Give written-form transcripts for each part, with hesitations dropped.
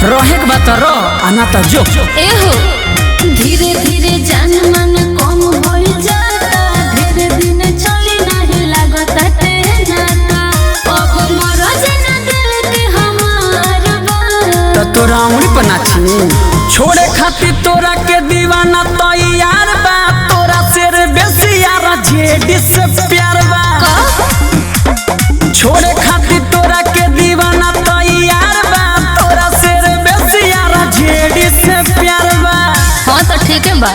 रहे के बात रो आना तो जो एहो धीरे धीरे जान मन कम हो जाता, धीरे दिन चली नहीं लागता नाता, अब मरो जना दिल के हमार तो तोरा उंगली पर नाची छोड़े खातिर तोरा के दीवाना तो यार बा, तोरा शेर बेसी यार जेडी से प्यार बा, छोड़े खातिर तोरा के दीवाना तो यार बा, तोरा शेर बेसी यार जेडी से प्यार बा। हाँ तो ठीक है बा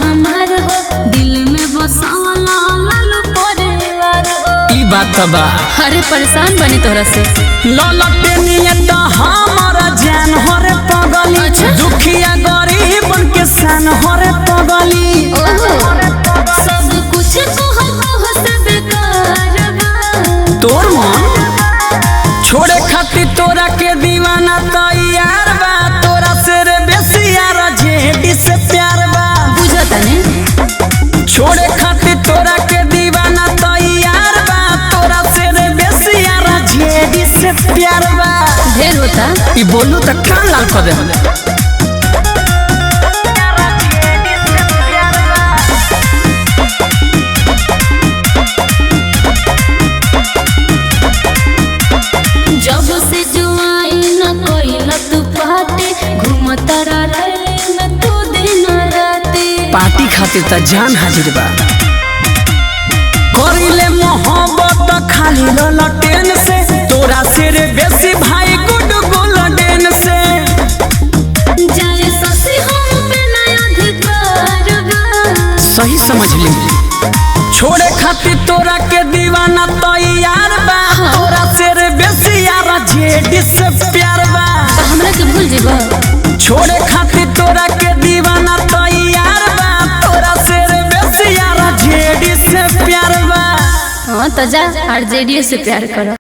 हमार दिल में बसाला लालू परिवार ई बात बा अरे परेशान बनी तोरा से ललटे नियत हमारा जान हरे पगली, अच्छा? दुखिया गरीब के सन हरे पगली, सब कुछ से बेकार बा। तोर मन छोड़े खातिर तोरा के दीवाना तो यार बा, तोरा शेर बेसी यार जेडी से प्यार बा, बुझता ने छोड़े खातिर तोरा के दीवाना तो यार बा, तोरा शेर बेसी यार जेडी से प्यार बा। ढेर होता ई बोलू तो कान लाल कर दे। जब से जुआई न कोइला तू पाटे, घूमता रहे में तू दिन राते, पार्टी खातिर त जान हाजिर बा, करिले मोहब्बत खाली ललटेन से, तोरा शेर बेसी भाई गुड गोल्डन से, जाए ससी हम पे नया अधिकार बा। सही समझ ले छोड़े खातिर तोरा के दीवाना तो यार बा, तोरा शेर बेसी यार जेडी से प्यार बा, तो हमरा के भूल जेबा, छोड़े खातिर तोरा के दीवाना तो यार बा, तोरा शेर बेसी यार जेडी से प्यार बा। हाँ तो जा आरजेडी से प्यार करो।